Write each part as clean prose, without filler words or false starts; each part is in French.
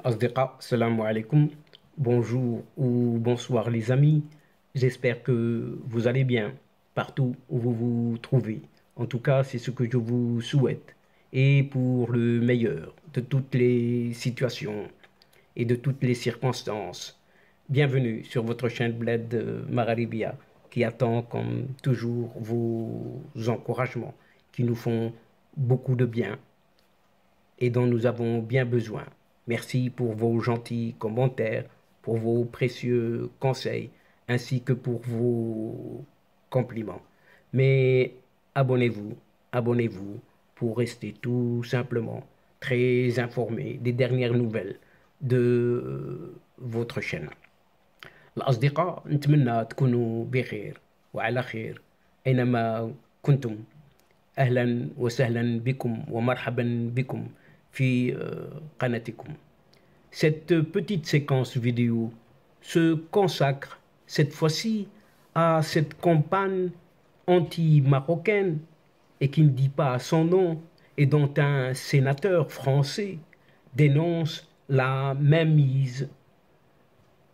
Asdiqa, salam alaikum. Bonjour ou bonsoir les amis. J'espère que vous allez bien partout où vous vous trouvez. En tout cas, c'est ce que je vous souhaite. Et pour le meilleur de toutes les situations et de toutes les circonstances. Bienvenue sur votre chaîne Bled Magharibia qui attend comme toujours vos encouragements qui nous font beaucoup de bien et dont nous avons bien besoin. Merci pour vos gentils commentaires, pour vos précieux conseils, ainsi que pour vos compliments. Mais abonnez-vous, abonnez-vous pour rester tout simplement très informé des dernières nouvelles de votre chaîne. الأصدقاء نتمنى تكونوا بخير وعلى خير أينما كنتم. أهلا وسهلا بكم ومرحبا بكم في قناتكم. Cette petite séquence vidéo se consacre cette fois-ci à cette campagne anti-marocaine et qui ne dit pas son nom et dont un sénateur français dénonce la mainmise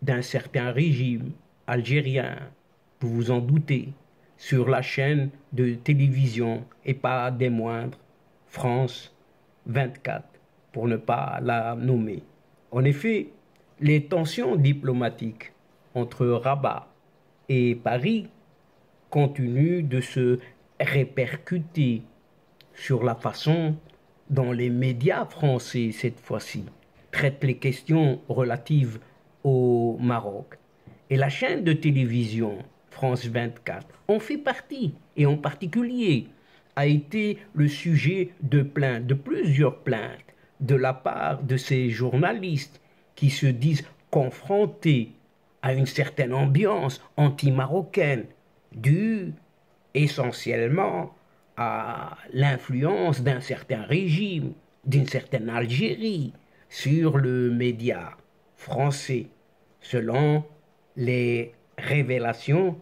d'un certain régime algérien, vous vous en doutez, sur la chaîne de télévision et pas des moindres, France 24, pour ne pas la nommer. En effet, les tensions diplomatiques entre Rabat et Paris continuent de se répercuter sur la façon dont les médias français, cette fois-ci, traitent les questions relatives au Maroc. Et la chaîne de télévision France 24 en fait partie, et en particulier a été le sujet de plaintes, de plusieurs plaintes, de la part de ces journalistes qui se disent confrontés à une certaine ambiance anti-marocaine, due essentiellement à l'influence d'un certain régime, d'une certaine Algérie, sur le média français, selon les révélations,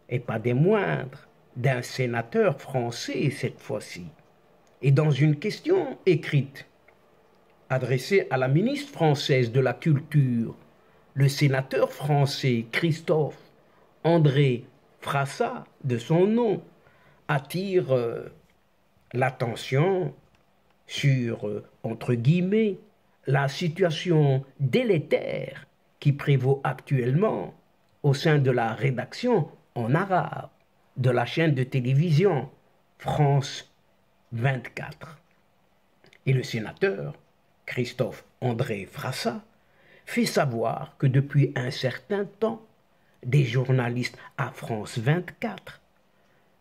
et pas des moindres, d'un sénateur français cette fois-ci. Et dans une question écrite adressée à la ministre française de la Culture, le sénateur français Christophe André Frassa, de son nom, attire l'attention sur, entre guillemets, la situation délétère qui prévaut actuellement au sein de la rédaction en arabe de la chaîne de télévision France 24. Et le sénateur Christophe André Frassa fait savoir que depuis un certain temps, des journalistes à France 24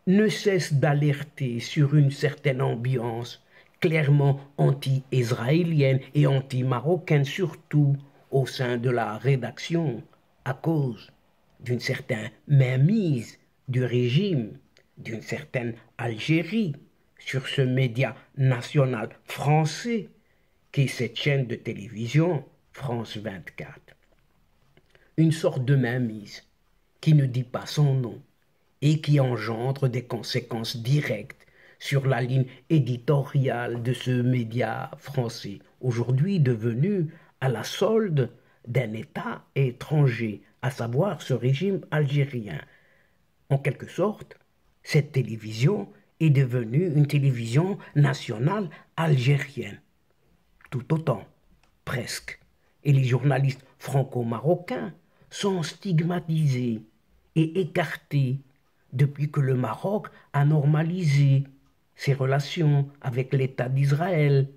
ne cessent d'alerter sur une certaine ambiance clairement anti-israélienne et anti-marocaine, surtout au sein de la rédaction, à cause d'une certaine mainmise du régime, d'une certaine Algérie, sur ce média national français qu'est cette chaîne de télévision France 24. Une sorte de mainmise qui ne dit pas son nom et qui engendre des conséquences directes sur la ligne éditoriale de ce média français, aujourd'hui devenu à la solde d'un État étranger, à savoir ce régime algérien. En quelque sorte, cette télévision est devenue une télévision nationale algérienne. Tout autant, presque. Et les journalistes franco-marocains sont stigmatisés et écartés depuis que le Maroc a normalisé ses relations avec l'État d'Israël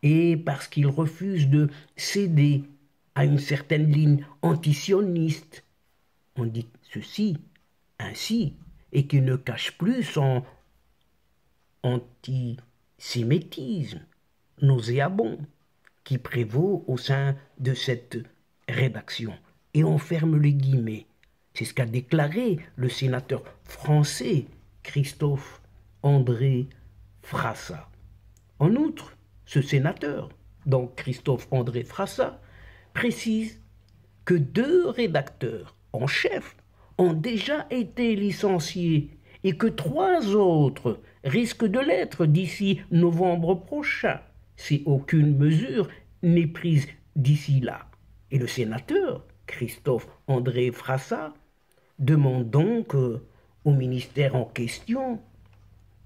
et parce qu'il refuse de céder à une certaine ligne antisioniste. On dit ceci, ainsi, et qui ne cache plus son antisémitisme nauséabond qui prévaut au sein de cette rédaction. Et on ferme les guillemets. C'est ce qu'a déclaré le sénateur français Christophe André Frassa. En outre, ce sénateur, donc Christophe André Frassa, précise que 2 rédacteurs en chef ont déjà été licenciés et que 3 autres risquent de l'être d'ici novembre prochain, si aucune mesure n'est prise d'ici là. Et le sénateur Christophe André Frassa demande donc au ministère en question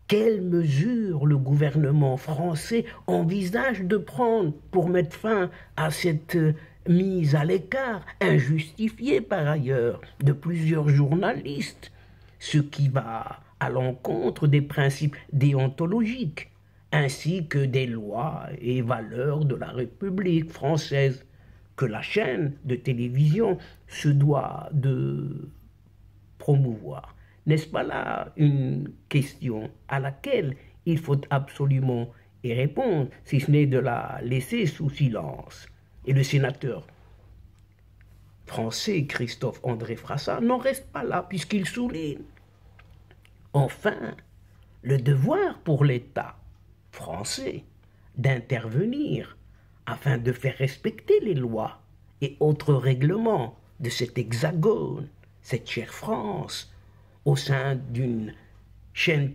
quelles mesures le gouvernement français envisage de prendre pour mettre fin à cette mise à l'écart, injustifiée par ailleurs, de plusieurs journalistes, ce qui va à l'encontre des principes déontologiques, ainsi que des lois et valeurs de la République française, que la chaîne de télévision se doit de promouvoir. N'est-ce pas là une question à laquelle il faut absolument y répondre, si ce n'est de la laisser sous silence? Et le sénateur français Christophe André Frassa n'en reste pas là, puisqu'il souligne enfin le devoir pour l'État français d'intervenir afin de faire respecter les lois et autres règlements de cet hexagone, cette chère France, au sein d'une chaîne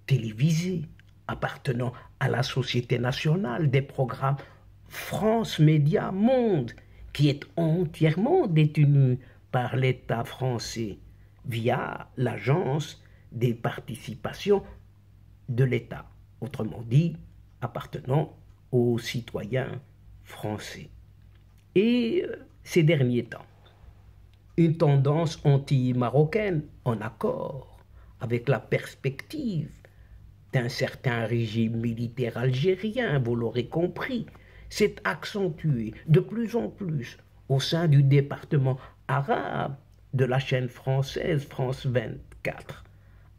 télévisée appartenant à la Société nationale des programmes France Média Monde, qui est entièrement détenue par l'État français via l'Agence des participations de l'État, autrement dit, appartenant aux citoyens français. Et ces derniers temps, une tendance anti-marocaine en accord avec la perspective d'un certain régime militaire algérien, vous l'aurez compris, s'est accentuée de plus en plus au sein du département arabe de la chaîne française France 24,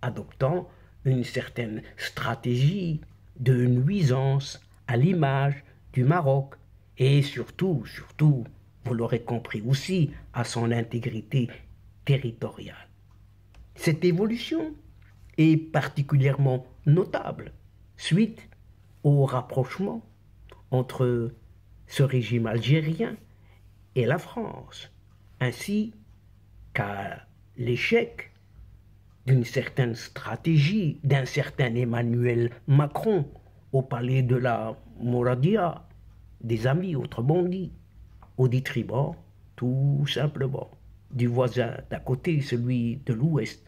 adoptant une certaine stratégie de nuisance à l'image du Maroc et surtout, vous l'aurez compris aussi, à son intégrité territoriale. Cette évolution est particulièrement notable suite au rapprochement entre ce régime algérien et la France, ainsi qu'à l'échec d'une certaine stratégie d'un certain Emmanuel Macron au palais de la Mouradia, des amis, autrement dit, au détriment, tout simplement, du voisin d'à côté, celui de l'Ouest,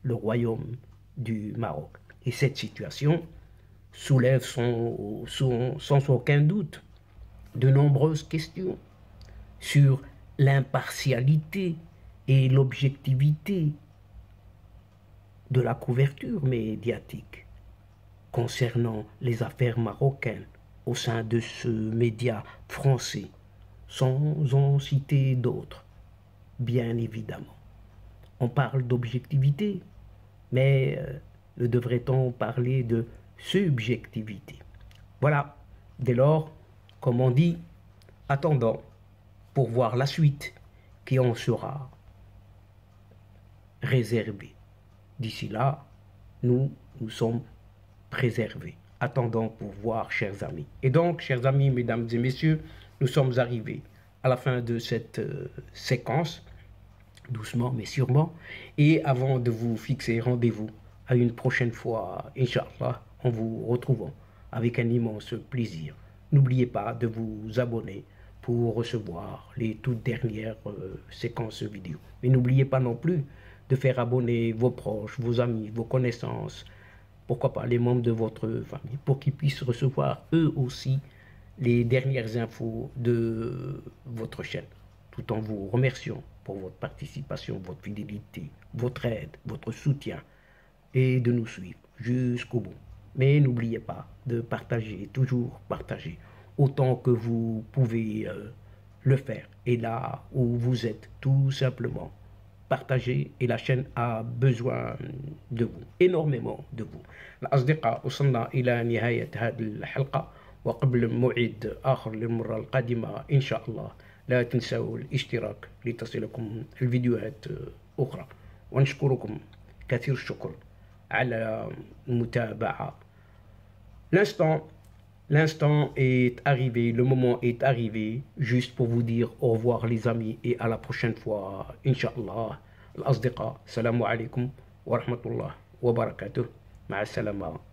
le royaume du Maroc. Et cette situation soulève sans aucun doute de nombreuses questions sur l'impartialité et l'objectivité de la couverture médiatique concernant les affaires marocaines au sein de ce média français, sans en citer d'autres, bien évidemment. On parle d'objectivité, mais ne devrait-on parler de subjectivité? Voilà, dès lors, comme on dit, attendons pour voir la suite qui en sera réservée. D'ici là, nous sommes préservés. Attendons pour voir, chers amis. Et donc, chers amis, mesdames et messieurs, nous sommes arrivés à la fin de cette séquence, doucement mais sûrement. Et avant de vous fixer rendez-vous à une prochaine fois, Inch'Allah, en vous retrouvant avec un immense plaisir. N'oubliez pas de vous abonner pour recevoir les toutes dernières séquences vidéo. Mais n'oubliez pas non plus de faire abonner vos proches, vos amis, vos connaissances, pourquoi pas les membres de votre famille, pour qu'ils puissent recevoir eux aussi les dernières infos de votre chaîne, tout en vous remerciant pour votre participation, votre fidélité, votre aide, votre soutien, et de nous suivre jusqu'au bout. Mais n'oubliez pas de partager, toujours partager, autant que vous pouvez le faire. Et là où vous êtes, tout simplement, partagez, et la chaîne a besoin de vous, énormément de vous. الأصدقاء وصلنا إلى نهاية هذه الحلقة، وقبل موعد آخر للمرة القادمة إن شاء الله لا تنسوا الاشتراك لتصلكم الفيديوهات أخرى، ونشكركم كثير الشكر على المتابعة. L'instant est arrivé, le moment est arrivé, juste pour vous dire au revoir les amis et à la prochaine fois, Inch'Allah. الأصدقاء السلام عليكم ورحمة الله وبركاته. مع السلامة.